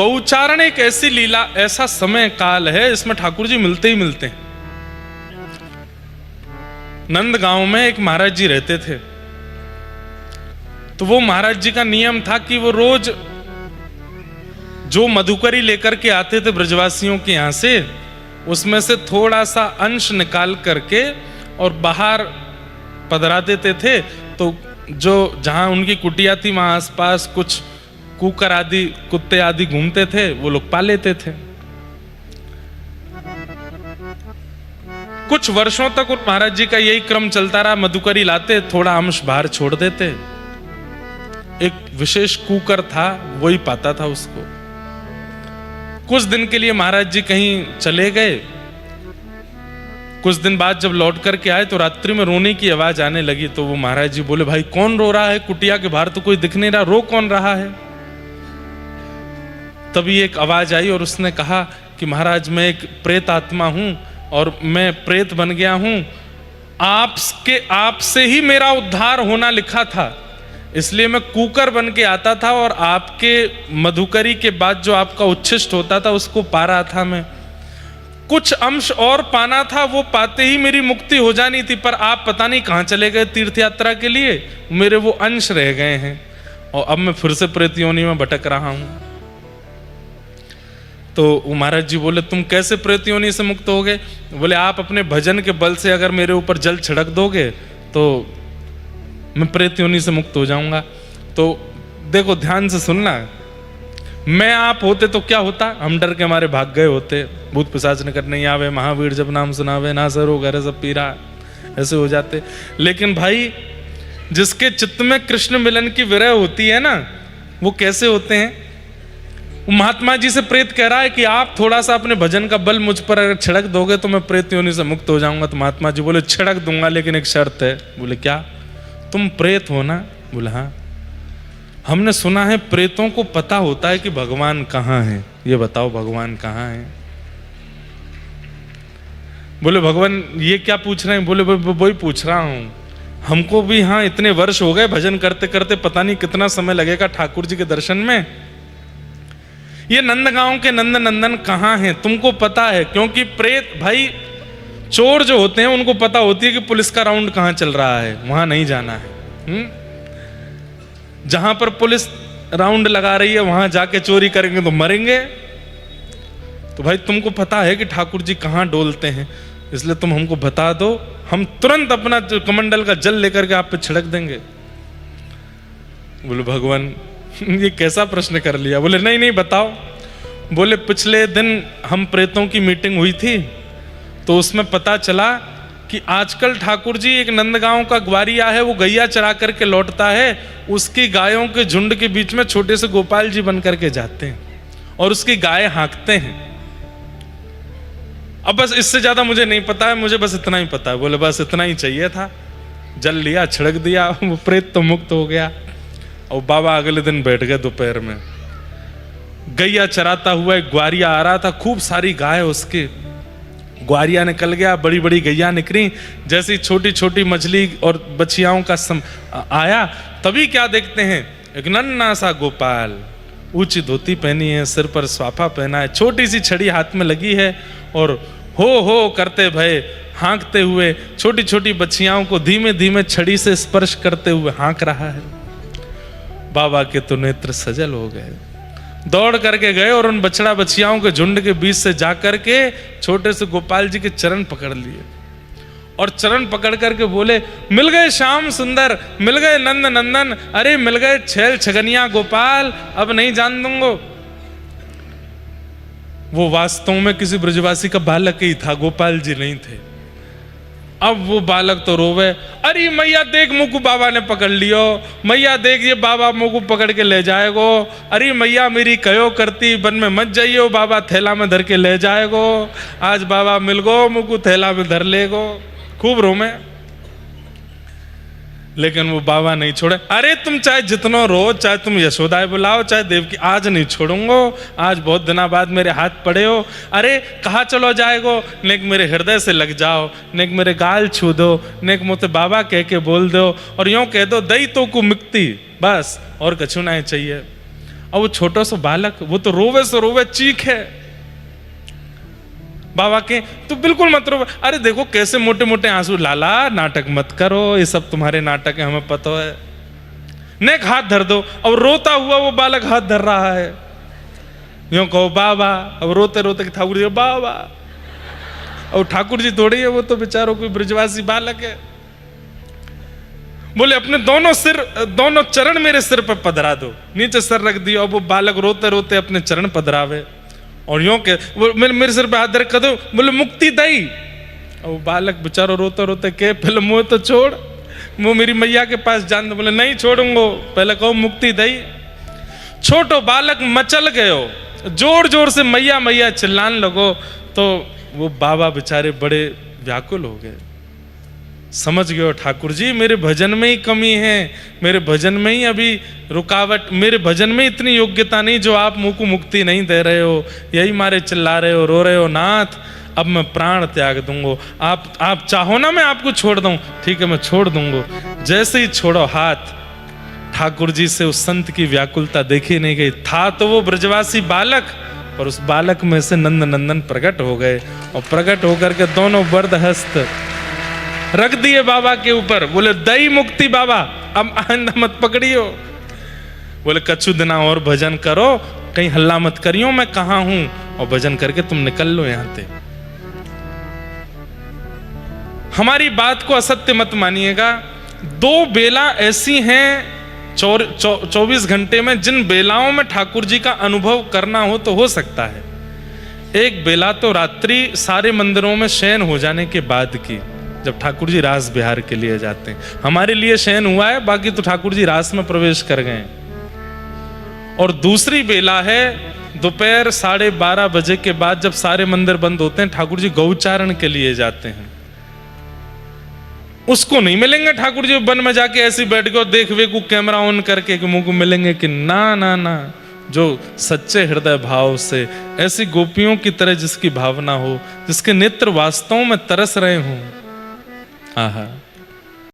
गौचारण एक ऐसी लीला, ऐसा समय काल है, इसमें ठाकुर जी मिलते ही मिलते हैं। नंदगांव में एक महाराज जी रहते थे, तो वो महाराज जी का नियम था कि वो रोज जो मधुकरी लेकर के आते थे ब्रजवासियों के यहां से, उसमें से थोड़ा सा अंश निकाल करके और बाहर पधरा देते थे। तो जो जहां उनकी कुटिया थी वहां आसपास कुछ कुकर आदि, कुत्ते आदि घूमते थे, वो लोग पा लेते थे। कुछ वर्षों तक उन महाराज जी का यही क्रम चलता रहा। मधुकरी लाते, थोड़ा अंश बाहर छोड़ देते। एक विशेष कुकर था, वही पाता था उसको। कुछ दिन के लिए महाराज जी कहीं चले गए। कुछ दिन बाद जब लौट करके आए तो रात्रि में रोने की आवाज आने लगी। तो वो महाराज जी बोले, भाई कौन रो रहा है? कुटिया के बाहर तो कोई दिख नहीं रहा, रो कौन रहा है? तभी एक आवाज आई और उसने कहा कि महाराज मैं एक प्रेत आत्मा हूं और मैं प्रेत बन गया हूं। आपसे ही मेरा उद्धार होना लिखा था, इसलिए मैं कुकर बन के आता था और आपके मधुकरी के बाद जो आपका उच्छिष्ट होता था उसको पा रहा था। मैं कुछ अंश और पाना था, वो पाते ही मेरी मुक्ति हो जानी थी, पर आप पता नहीं कहां चले गए तीर्थ यात्रा के लिए, मेरे वो अंश रह गए हैं और अब मैं फिर से प्रेत योनि में भटक रहा हूं। तो महाराज जी बोले, तुम कैसे प्रेत योनि से मुक्त हो गए? बोले, आप अपने भजन के बल से अगर मेरे ऊपर जल छिड़क दोगे तो मैं प्रेत योनि से मुक्त हो जाऊंगा। तो देखो ध्यान से सुनना, मैं आप होते तो क्या होता? हम डर के हमारे भाग गए होते, भूत पिशाच निकट नहीं आवे, महावीर जब नाम सुनावे, ना सरो घर सब पीरा, ऐसे हो जाते। लेकिन भाई जिसके चित्त में कृष्ण मिलन की विरह होती है ना, वो कैसे होते हैं? महात्मा जी से प्रेत कह रहा है कि आप थोड़ा सा अपने भजन का बल मुझ पर अगर छिड़क दोगे तो मैं प्रेत योनि से मुक्त हो जाऊंगा। तो महात्मा जी बोले, छिड़क दूंगा लेकिन एक शर्त है। बोले, क्या? तुम प्रेत हो ना? बोले, हाँ। हमने सुना है प्रेतों को पता होता है कि भगवान कहाँ है, ये बताओ भगवान कहाँ है? बोले, भगवान ये क्या पूछ रहे हैं? बोले, वही पूछ रहा हूं, हमको भी हाँ इतने वर्ष हो गए भजन करते करते, पता नहीं कितना समय लगेगा ठाकुर जी के दर्शन में। ये नंदगांव के नंद नंदन कहाँ हैं तुमको पता है? क्योंकि प्रेत भाई चोर जो होते हैं उनको पता होती है कि पुलिस का राउंड कहाँ चल रहा है, वहां नहीं जाना है। जहां पर पुलिस राउंड लगा रही है वहां जाके चोरी करेंगे तो मरेंगे। तो भाई तुमको पता है कि ठाकुर जी कहाँ डोलते हैं, इसलिए तुम हमको बता दो, हम तुरंत अपना कमंडल का जल लेकर के आप पे छिड़क देंगे। बोले, भगवान ये कैसा प्रश्न कर लिया? बोले, नहीं नहीं बताओ। बोले, पिछले दिन हम प्रेतों की मीटिंग हुई थी तो उसमें पता चला कि आजकल ठाकुर जी एक नंदगांव का ग्वारिया है, वो गैया चरा करके लौटता है, उसकी गायों के झुंड के बीच में छोटे से गोपाल जी बन करके जाते हैं और उसकी गाय हाँकते हैं। अब बस इससे ज्यादा मुझे नहीं पता है, मुझे बस इतना ही पता है। बोले, बस इतना ही चाहिए था। जल लिया, छिड़क दिया, वो प्रेत तो मुक्त हो गया। और बाबा अगले दिन बैठ गए दोपहर में। गैया चराता हुआ एक ग्वारिया आ रहा था, खूब सारी गाय उसके। ग्वारिया निकल गया, बड़ी बड़ी गैया निकली। जैसी छोटी छोटी मछली और बछियाओं का आया, तभी क्या देखते हैं, एक नन्हा सा गोपाल, ऊंची धोती पहनी है, सिर पर स्वाफा पहना है, छोटी सी छड़ी हाथ में लगी है और हो करते भय हाँकते हुए छोटी छोटी बछियाओं को धीमे धीमे छड़ी से स्पर्श करते हुए हाँक रहा है। बाबा के तो नेत्र सजल हो गए, दौड़ करके गए और उन बछड़ा बछियाओं के झुंड के बीच से जाकर के छोटे से गोपाल जी के चरण पकड़ लिए और चरण पकड़ करके बोले, मिल गए श्याम सुंदर, मिल गए नंद नंदन, अरे मिल गए छैल छगनिया गोपाल, अब नहीं जान दूंगो। वो वास्तव में किसी ब्रजवासी का बालक ही था, गोपाल जी नहीं थे। अब वो बालक तो रोवे, अरे मैया देख मुकु बाबा ने पकड़ लियो, मैया देख ये बाबा मुकु पकड़ के ले जाएगो, अरे मैया मेरी कयो करती, वन में मत जाइयो, बाबा थैला में धर के ले जाएगो, आज बाबा मिल गो मुकु थैला में धर लेगो। खूब रोमे, लेकिन वो बाबा नहीं छोड़े। अरे तुम चाहे जितना रो, चाहे तुम यशोदाएं बुलाओ, चाहे देवकी, आज नहीं छोड़ूंगो, आज बहुत दिनों बाद मेरे हाथ पड़े हो। अरे कहाँ चलो जाएगो? नेक मेरे हृदय से लग जाओ, नेक मेरे गाल छू दो, नेक मुझे बाबा कह के बोल दो और यूं कह दो, दई तो को मुक्ति, बस और कछु नहीं चाहिए। और वो छोटा सा बालक, वो तो रोवे से रोवे चीख है। बाबा के तो बिल्कुल मत रो, अरे देखो कैसे मोटे मोटे आंसू, लाला नाटक मत करो, ये सब तुम्हारे नाटक है, हमें पता है। नेक हाथ धर दो। और रोता हुआ वो बालक हाथ धर रहा है, यूं कहो बाबा। अब रोते रोते ठाकुर जी बाबा, और ठाकुर जी थोड़ी है, वो तो बेचारों कोई ब्रजवासी बालक है। बोले अपने दोनों सिर, दोनों चरण मेरे सिर पर पधरा दो। नीचे सर रख दिया, और वो बालक रोते रोते अपने चरण पधरावे, और यूं के वो मेरे सिर पे हाथ धर कर दो। बोले मुक्ति दई। और वो बालक बेचारो रोते रोते के पहले मुंह तो छोड़, वो मेरी मैया के पास जान दो। बोले नहीं छोड़ूंगो, पहले कहो मुक्ति दई। छोटो बालक मचल गयो, जोर जोर से मैया मैया चिल्लाने लगो। तो वो बाबा बेचारे बड़े व्याकुल हो गए। समझ गए ठाकुर जी मेरे भजन में ही कमी है, मेरे भजन में ही अभी रुकावट, मेरे भजन में इतनी योग्यता नहीं जो आप मुझको मुक्ति नहीं दे रहे हो, यही मारे चिल्ला रहे हो, रो रहे हो। नाथ अब मैं प्राण त्याग दूंगो, आप चाहो ना मैं आपको छोड़ दूं, ठीक है मैं छोड़ दूंगो। जैसे ही छोड़ो हाथ, ठाकुर जी से उस संत की व्याकुलता देखी नहीं गई। था तो वो ब्रजवासी बालक, पर उस बालक में से नंद नंदन प्रकट हो गए, और प्रकट होकर के दोनों वरद हस्त रख दिए बाबा के ऊपर। बोले दई मुक्ति बाबा, अब आइंदा मत पकड़ियो। बोले कछु दिना और भजन करो, कहीं हल्ला मत करियो, मैं कहां हूं, और भजन करके तुम निकल लो यहां से। हमारी बात को असत्य मत मानिएगा। दो बेला ऐसी हैं 24 घंटे में, जिन बेलाओं में ठाकुर जी का अनुभव करना हो तो हो सकता है। एक बेला तो रात्रि सारे मंदिरों में शयन हो जाने के बाद की, जब ठाकुर जी रास बिहार के लिए जाते हैं। हमारे लिए शयन हुआ है, बाकी तो ठाकुर जी रास में प्रवेश कर गए। और दूसरी बेला है दोपहर 12:30 बजे के बाद, जब सारे मंदिर बंद होते हैं, ठाकुर जी गौचारण के लिए जाते हैं। उसको नहीं मिलेंगे ठाकुर जी वन में जाके ऐसे बैठ के और देख वे को कैमरा ऑन करके कि मुंह को मिलेंगे कि ना ना ना। जो सच्चे हृदय भाव से ऐसी गोपियों की तरह जिसकी भावना हो, जिसके नेत्र वास्तव में तरस रहे हों, आहा।